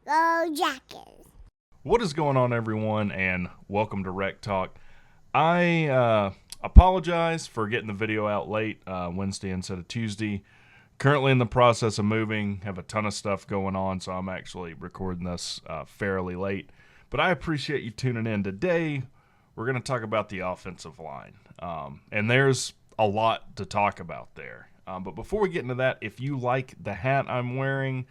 Go Jackets. What is going on, everyone, and welcome to WreckTalk. I apologize for getting the video out late, Wednesday instead of Tuesday. Currently in the process of moving, have a ton of stuff going on, so I'm actually recording this fairly late. But I appreciate you tuning in. Today, we're going to talk about the offensive line, and there's a lot to talk about there. But before we get into that, if you like the hat I'm wearing,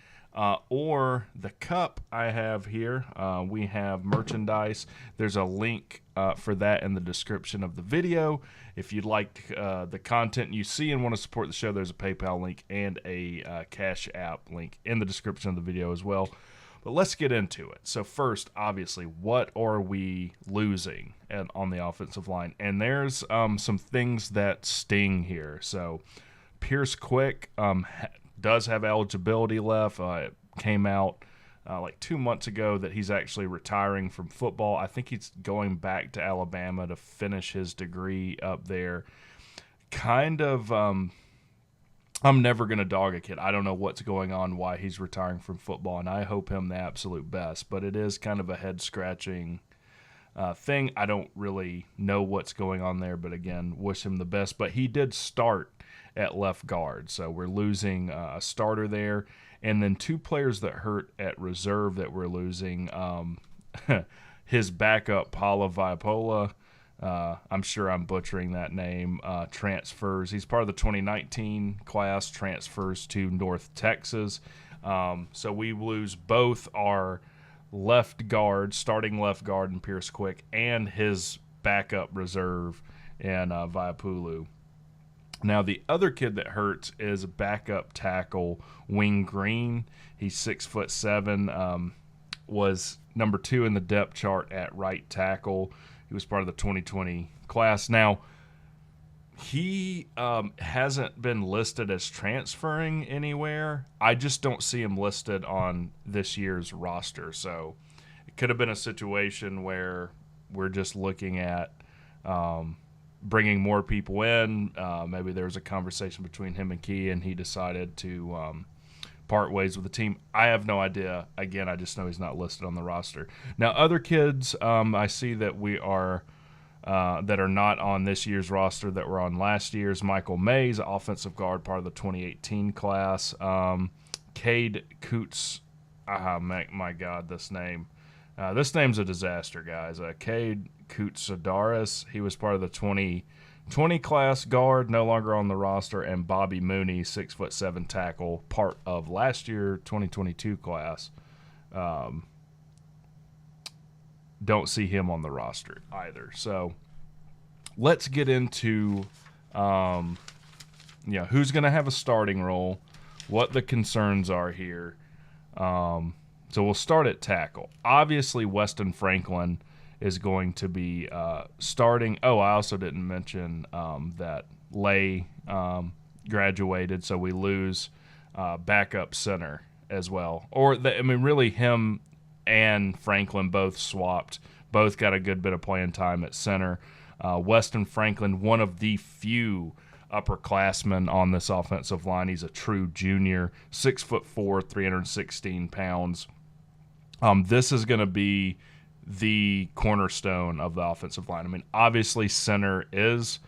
or the cup I have here, we have merchandise. There's a link for that in the description of the video. If you'd like the content you see and want to support the show, there's a PayPal link and a CashApp link in the description of the video as well. But let's get into it. So first, obviously, what are we losing on the offensive line? And there's some things that sting here. So Pierce Quick does have eligibility left. It came out like 2 months ago that he's actually retiring from football. I think he's going back to Alabama to finish his degree up there. I'm never going to dog a kid. I don't know what's going on, why he's retiring from football, and I hope him the absolute best. But it is kind of a head-scratching thing. I don't really know what's going on there, but again, wish him the best. But he did start at left guard, so we're losing a starter there. And then two players that hurt at reserve that we're losing. His backup, Paula Vaipola, I'm sure I'm butchering that name, transfers. He's part of the 2019 class, transfers to North Texas. So we lose both our left guard, starting left guard in Pierce Quick, and his backup reserve in Vaipola. Now, the other kid that hurts is backup tackle Wing Green. He's 6'7", was number 2 in the depth chart at right tackle. He was part of the 2020 class. Now, he hasn't been listed as transferring anywhere. I just don't see him listed on this year's roster. So it could have been a situation where we're just looking at bringing more people in. Maybe there was a conversation between him and Key, and he decided to part ways with the team. I have no idea. Again, I just know he's not listed on the roster. Now, other kids I see that we are that are not on this year's roster that were on last year's. Michael Mays, offensive guard, part of the 2018 class. Cade Coots. My God, this name. This name's a disaster, guys. Cade Koutsadaris, he was part of the 2020 class guard, no longer on the roster, and Bobby Mooney, 6'7" tackle, part of last year 2022 class. Don't see him on the roster either. So let's get into who's going to have a starting role, what the concerns are here. So we'll start at tackle. Obviously, Weston Franklin is going to be starting. Oh, I also didn't mention that Lay graduated, so we lose backup center as well. Really him and Franklin both swapped. Both got a good bit of playing time at center. Weston Franklin, one of the few upperclassmen on this offensive line. He's a true junior, 6'4", 316 pounds. This is going to be the cornerstone of the offensive line. I mean, obviously center is,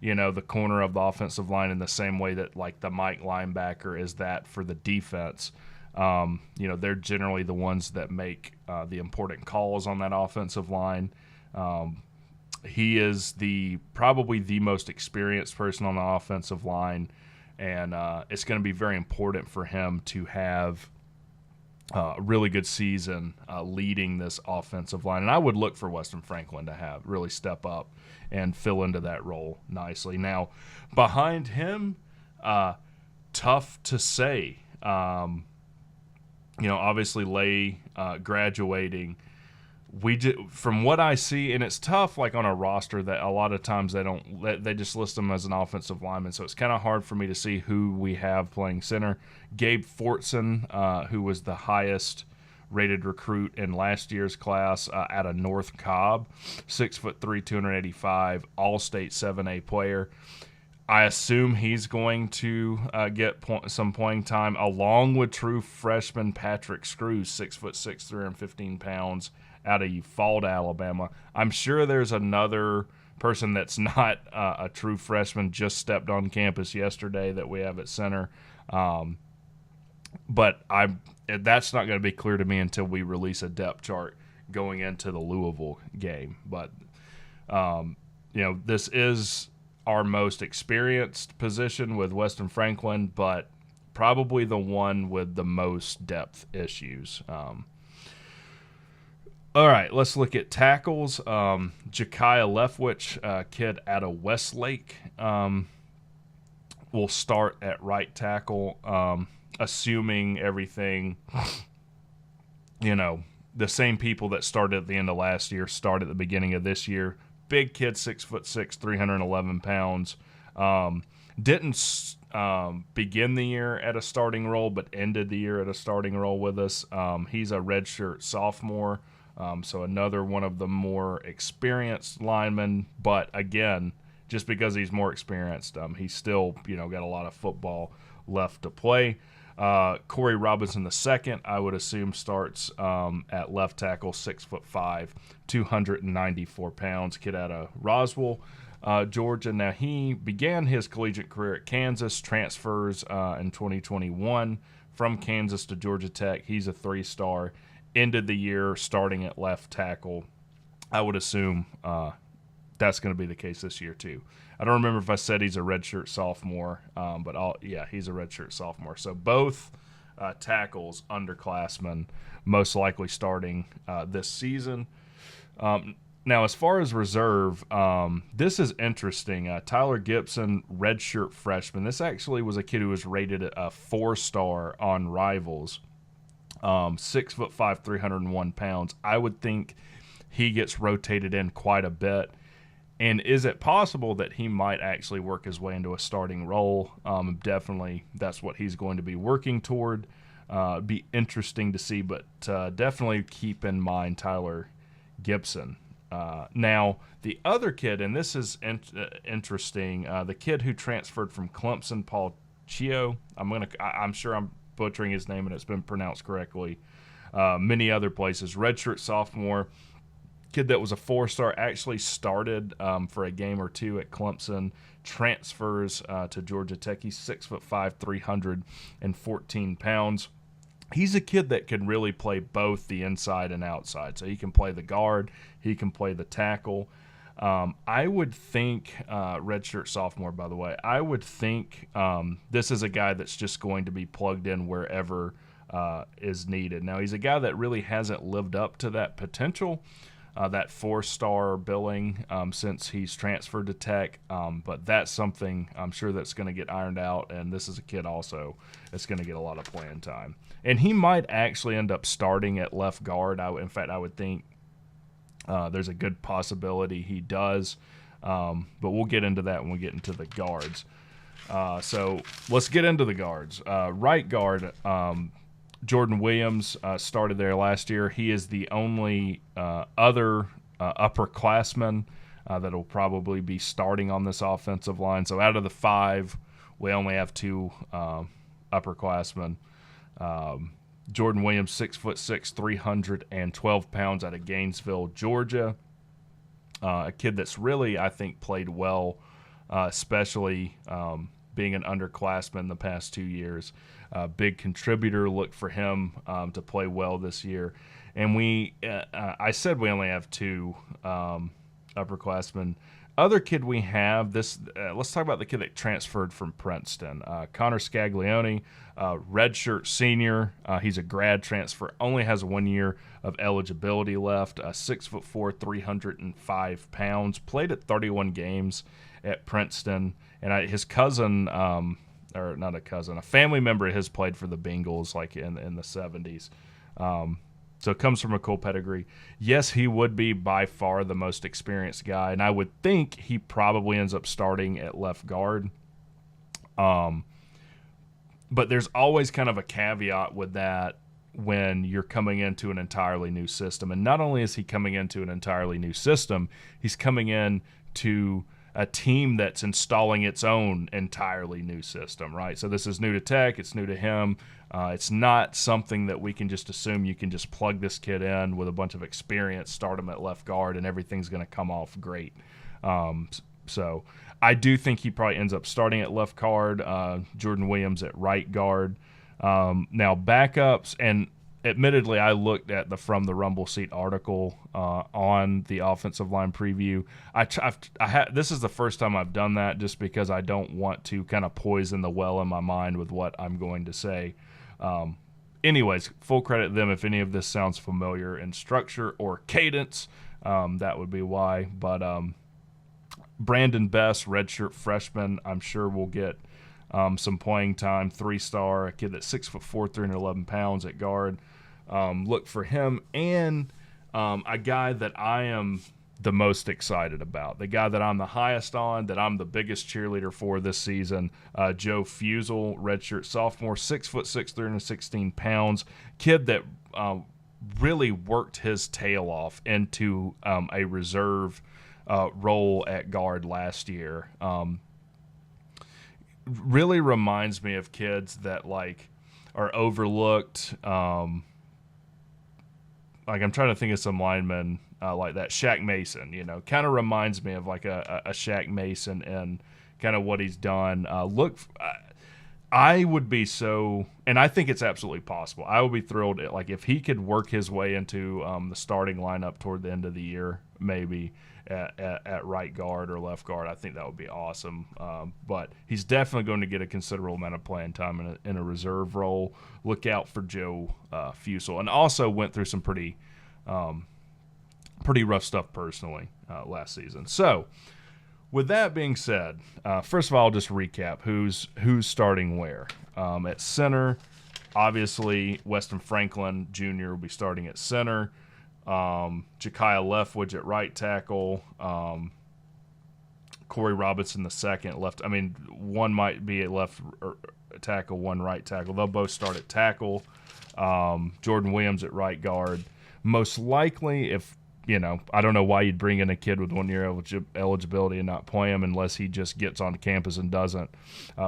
the corner of the offensive line in the same way that like the Mike linebacker is that for the defense. They're generally the ones that make the important calls on that offensive line. He is probably the most experienced person on the offensive line, and it's going to be very important for him to have a really good season leading this offensive line. And I would look for Weston Franklin to really step up and fill into that role nicely. Now, behind him, tough to say. Obviously Lay graduating. From what I see, and it's tough like on a roster that a lot of times they just list them as an offensive lineman, so it's kind of hard for me to see who we have playing center. Gabe Fortson, who was the highest rated recruit in last year's class out of North Cobb, 6'3", 285, all-state 7A player. I assume he's going to get some playing time, along with true freshman Patrick Screws, 6'6", 315 pounds, out of Uvalde, Alabama. I'm sure there's another person that's not a true freshman, just stepped on campus yesterday, that we have at center. But that's not going to be clear to me until we release a depth chart going into the Louisville game. But this is our most experienced position with Weston Franklin, but probably the one with the most depth issues. All right, let's look at tackles. Jakiah Leftwich, kid out of Westlake, will start at right tackle, assuming everything, the same people that started at the end of last year start at the beginning of this year. Big kid, 6'6", 311 pounds. Didn't begin the year at a starting role, but ended the year at a starting role with us. He's a redshirt sophomore, so another one of the more experienced linemen. But again, just because he's more experienced, he's still got a lot of football left to play. Corey Robinson II, I would assume, starts at left tackle, 6'5", 294 pounds, kid out of Roswell, Georgia. Now, he began his collegiate career at Kansas, transfers in 2021 from Kansas to Georgia Tech. He's a 3-star, ended the year starting at left tackle. I would assume that's going to be the case this year too. I don't remember if I said he's a redshirt sophomore, but he's a redshirt sophomore. So both tackles, underclassmen, most likely starting this season. Now, as far as reserve, this is interesting. Tyler Gibson, redshirt freshman. This actually was a kid who was rated a 4-star on Rivals. 6'5", 301 pounds. I would think he gets rotated in quite a bit. And is it possible that he might actually work his way into a starting role? Definitely, that's what he's going to be working toward. Be interesting to see, but definitely keep in mind Tyler Gibson. Now, the other kid, and this is interesting, the kid who transferred from Clemson, Paul Chio. I'm sure I'm butchering his name, and it's been pronounced correctly. Many other places. Redshirt sophomore. Kid that was a 4-star, actually started for a game or two at Clemson, transfers to Georgia Tech. He's 6'5", 314 pounds. He's a kid that can really play both the inside and outside. So he can play the guard, he can play the tackle. I would think, redshirt sophomore, by the way, I would think this is a guy that's just going to be plugged in wherever is needed. Now, he's a guy that really hasn't lived up to that potential. That 4-star billing since he's transferred to Tech. But that's something I'm sure that's going to get ironed out, and this is a kid also that's going to get a lot of playing time. And he might actually end up starting at left guard. I would think there's a good possibility he does. But we'll get into that when we get into the guards. So let's get into the guards. Right guard, Jordan Williams started there last year. He is the only other upperclassman that will probably be starting on this offensive line. So out of the 5, we only have 2 upperclassmen. Jordan Williams, 6'6", 312 pounds, out of Gainesville, Georgia. A kid that's really, I think, played well, especially being an underclassman the past 2 years. Big contributor. Look for him to play well this year. And I said we only have 2 upperclassmen. Other kid we have, let's talk about the kid that transferred from Princeton. Connor Scaglione, redshirt senior. He's a grad transfer, only has 1 year of eligibility left. 6'4", 305 pounds. Played at 31 games at Princeton. And his cousin, or not a cousin, a family member of his played for the Bengals like in the 70s. So it comes from a cool pedigree. Yes, he would be by far the most experienced guy, and I would think he probably ends up starting at left guard. But there's always kind of a caveat with that when you're coming into an entirely new system. And not only is he coming into an entirely new system, he's coming in to a team that's installing its own entirely new system, right? So this is new to Tech. It's new to him. It's not something that we can just assume you can just plug this kid in with a bunch of experience, start him at left guard, and everything's going to come off great. So I do think he probably ends up starting at left guard, Jordan Williams at right guard. Now backups, and admittedly, I looked at the From the Rumble Seat article on the offensive line preview. This is the first time I've done that, just because I don't want to kind of poison the well in my mind with what I'm going to say. Anyways, full credit to them if any of this sounds familiar in structure or cadence. That would be why. But Brandon Best, redshirt freshman, I'm sure will get some playing time. 3-star, a kid that's 6'4", 311 pounds at guard. Look for him. And a guy that I am the most excited about, the guy that I'm the highest on, that I'm the biggest cheerleader for this season, Joe Fusel, redshirt sophomore, 6'6", 316 pounds, kid that really worked his tail off into a reserve role at guard last year. Really reminds me of kids that like are overlooked. Like I'm trying to think of some linemen like that. Shaq Mason, kind of reminds me of like a Shaq Mason and kind of what he's done. I would be so, and I think it's absolutely possible. I would be thrilled like if he could work his way into the starting lineup toward the end of the year, maybe at right guard or left guard. I think that would be awesome. But he's definitely going to get a considerable amount of playing time in a reserve role. Look out for Joe Fusel, and also went through some pretty rough stuff personally last season. So with that being said, first of all, I'll just recap who's starting where. At center, obviously, Weston Franklin Jr. will be starting at center. Ja'Kiah Leftwich at right tackle. Corey Robinson II left. I mean, one might be at left tackle, one right tackle. They'll both start at tackle. Jordan Williams at right guard. Most likely, if I don't know why you'd bring in a kid with 1 year eligibility and not play him unless he just gets on campus and doesn't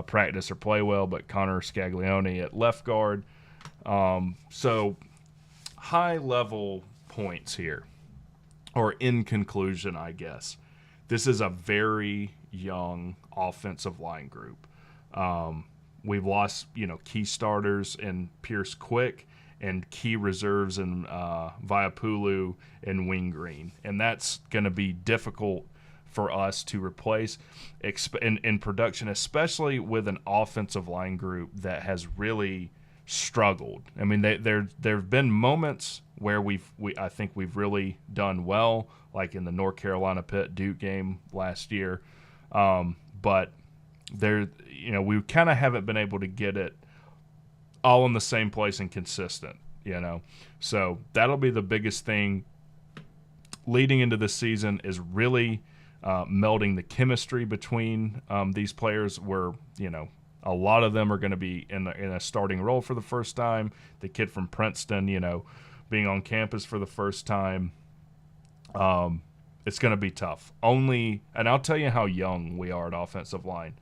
practice or play well. But Connor Scaglione at left guard. So high level points here, or in conclusion, I guess this is a very young offensive line group. We've lost key starters in Pierce Quick and key reserves in Viapulu and Wing Green, and that's going to be difficult for us to replace in production, especially with an offensive line group that has really struggled. I mean, there have been moments where I think we've really done well, like in the North Carolina Pitt Duke game last year, but we kind of haven't been able to get it all in the same place and consistent. So that'll be the biggest thing leading into this season, is really melding the chemistry between these players, where a lot of them are going to be in a starting role for the first time. The kid from Princeton, being on campus for the first time, it's going to be tough. And I'll tell you how young we are at offensive line.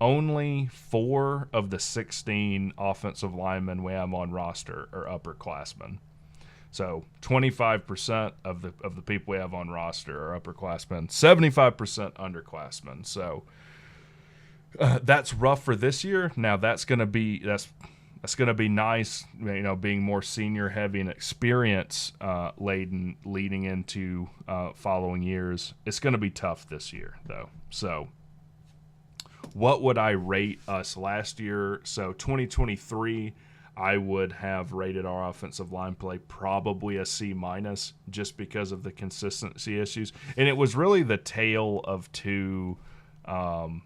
Only 4 of the 16 offensive linemen we have on roster are upperclassmen. So 25% of the people we have on roster are upperclassmen, 75% underclassmen. So that's rough for this year. Now that's going to be nice, being more senior heavy and experience laden leading into following years. It's going to be tough this year though. So what would I rate us last year? So 2023, I would have rated our offensive line play probably a C-, just because of the consistency issues. And it was really the tale of two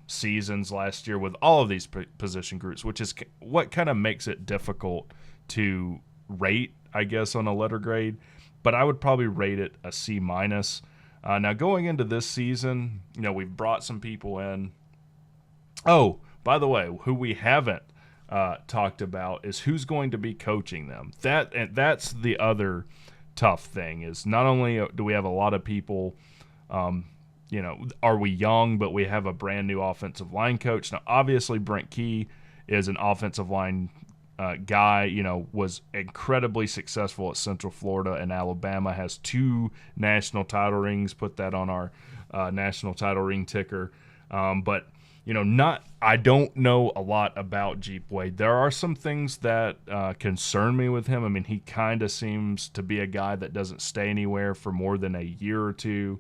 seasons last year with all of these position groups, which is what kind of makes it difficult to rate, I guess, on a letter grade. But I would probably rate it a C-. Now going into this season, we've brought some people in. Oh, by the way, who we haven't talked about is who's going to be coaching them. That's the other tough thing, is not only do we have a lot of people are we young, but we have a brand new offensive line coach. Now, obviously, Brent Key is an offensive line guy, was incredibly successful at Central Florida and Alabama, has 2 national title rings, put that on our national title ring ticker. But I don't know a lot about Jeep Wade. There are some things that concern me with him. I mean, he kind of seems to be a guy that doesn't stay anywhere for more than a year or two.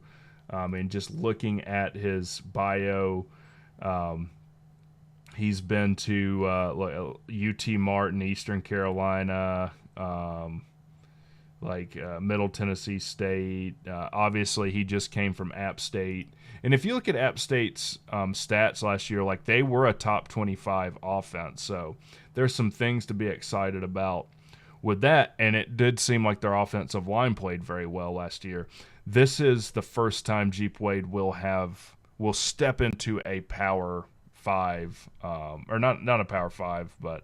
And just looking at his bio, he's been to UT Martin, Eastern Carolina, Middle Tennessee State. Obviously, he just came from App State. And if you look at App State's stats last year, they were a top 25 offense. So there's some things to be excited about with that. And it did seem like their offensive line played very well last year. This is the first time Jeep Wade will step into a Power 5, or not a Power 5, but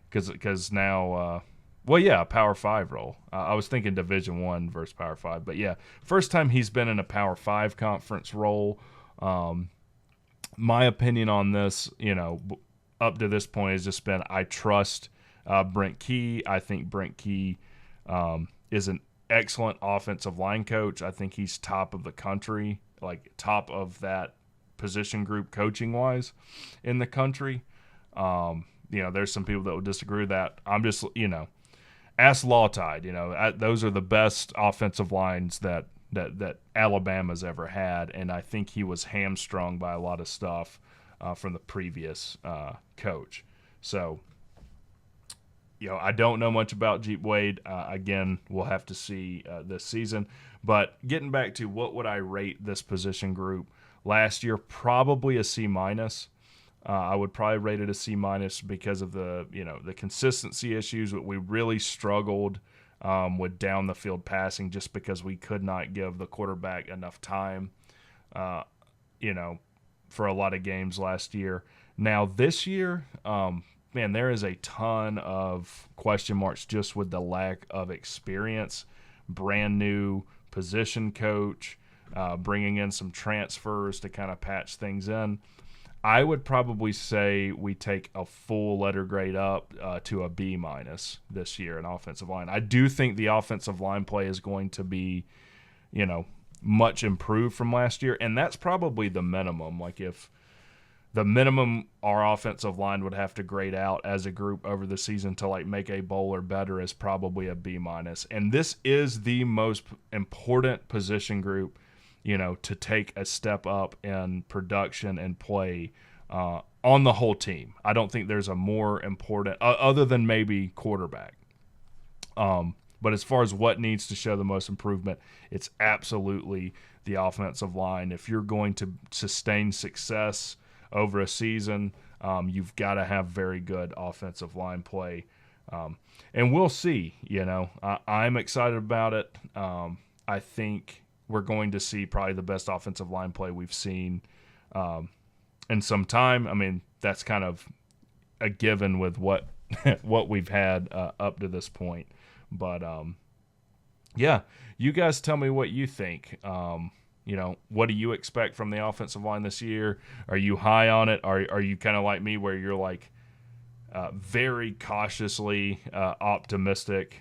because now a Power 5 role. I was thinking Division 1 versus Power 5, but yeah, first time he's been in a Power 5 conference role. My opinion on this, up to this point has just been I trust Brent Key. I think Brent Key is an excellent offensive line coach. I think he's top of the country, top of that position group coaching wise in the country. There's some people that would disagree with that. I'm just, ask Law Tide, those are the best offensive lines that Alabama's ever had. And I think he was hamstrung by a lot of stuff from the previous coach. So, I don't know much about Jeep Wade. Again, we'll have to see this season. But getting back to what would I rate this position group last year, probably a C-. I would probably rate it a C- because of the consistency issues. We really struggled with down the field passing just because we could not give the quarterback enough time, for a lot of games last year. Now this year, there is a ton of question marks just with the lack of experience, brand new position coach, bringing in some transfers to kind of patch things in. I would probably say we take a full letter grade up to a B- this year in offensive line. I do think the offensive line play is going to be, much improved from last year, and that's probably the minimum. If the minimum our offensive line would have to grade out as a group over the season to make a bowl or better is probably a B-. And this is the most important position group, to take a step up in production and play on the whole team. I don't think there's a more important, other than maybe quarterback. But as far as what needs to show the most improvement, it's absolutely the offensive line. If you're going to sustain success over a season, you've got to have very good offensive line play. And we'll see, I'm excited about it. I think we're going to see probably the best offensive line play we've seen in some time. I mean, that's kind of a given with what what we've had up to this point. But, you guys tell me what you think. What do you expect from the offensive line this year? Are you high on it? Are you kind of like me where you're very cautiously optimistic?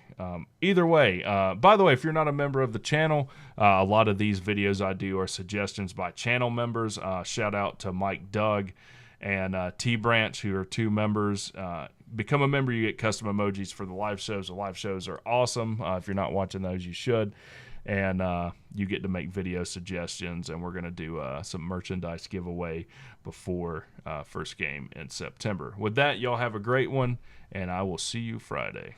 Either way, by the way, if you're not a member of the channel, a lot of these videos I do are suggestions by channel members. Shout out to Mike Doug and T-Branch, who are 2 members. Become a member, you get custom emojis for the live shows. The live shows are awesome. If you're not watching those, you should. And you get to make video suggestions, and we're going to do some merchandise giveaway before first game in September. With that, y'all have a great one, and I will see you Friday.